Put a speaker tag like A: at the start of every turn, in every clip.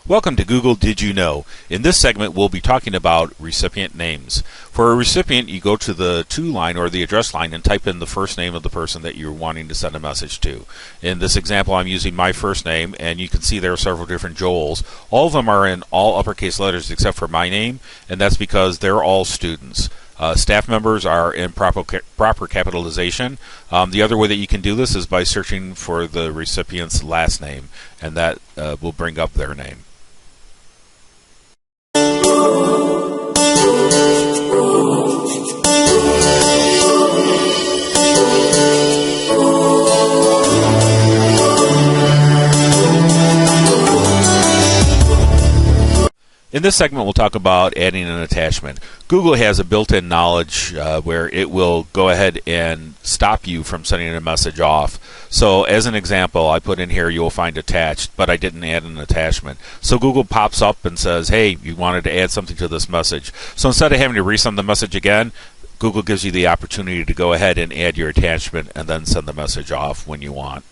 A: Welcome to Google Did You Know? In this segment, we'll be talking about recipient names. For a recipient, you go to the to line or the address line and type in the first name of the person that you're wanting to send a message to. In this example, I'm using my first name, and you can see there are several different Joels. All of them are in all uppercase letters except for my name, and that's because they're all students. Staff members are in proper capitalization. The other way that you can do this is by searching for the recipient's last name, and that will bring up their name. In this segment, we'll talk about adding an attachment. Google has a built-in knowledge where it will go ahead and stop you from sending a message off. So as an example, I put in here you'll find attached, but I didn't add an attachment. So Google pops up and says, hey, you wanted to add something to this message. So instead of having to resend the message again, Google gives you the opportunity to go ahead and add your attachment and then send the message off when you want.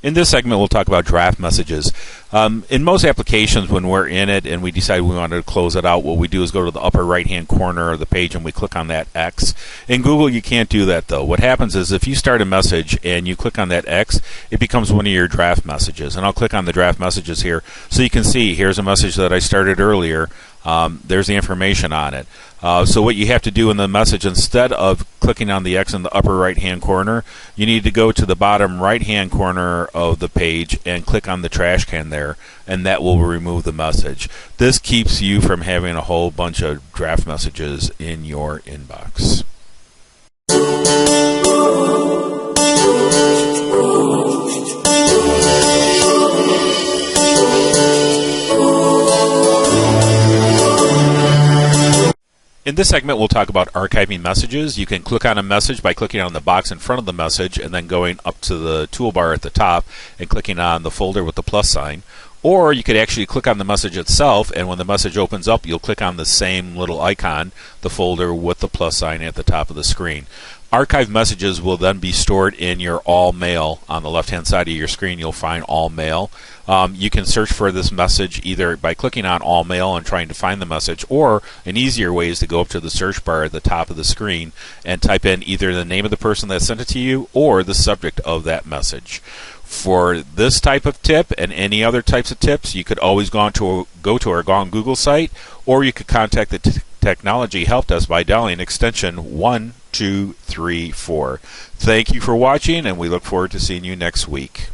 A: In this segment, we'll talk about draft messages. In most applications, when we're in it and we decide we want to close it out, what we do is go to the upper right-hand corner of the page and we click on that X. In Google, you can't do that, though. What happens is if you start a message and you click on that X, it becomes one of your draft messages. And I'll click on the draft messages here so you can see here's a message that I started earlier. There's the information on it. So what you have to do in the message, instead of clicking on the X in the upper right-hand corner, you need to go to the bottom right-hand corner of the page and click on the trash can there, and that will remove the message. This keeps you from having a whole bunch of draft messages in your inbox. In this segment, we'll talk about archiving messages. You can click on a message by clicking on the box in front of the message and then going up to the toolbar at the top and clicking on the folder with the plus sign. Or you could actually click on the message itself, and when the message opens up, you'll click on the same little icon, the folder with the plus sign at the top of the screen. Archived messages will then be stored in your All Mail. On the left-hand side of your screen, you'll find All Mail. You can search for this message either by clicking on All Mail and trying to find the message, or an easier way is to go up to the search bar at the top of the screen and type in either the name of the person that sent it to you or the subject of that message. For this type of tip and any other types of tips, you could always go to our Gone Google site, or you could contact the Technology Help Desk by dialing extension 1234. Thank you for watching, and we look forward to seeing you next week.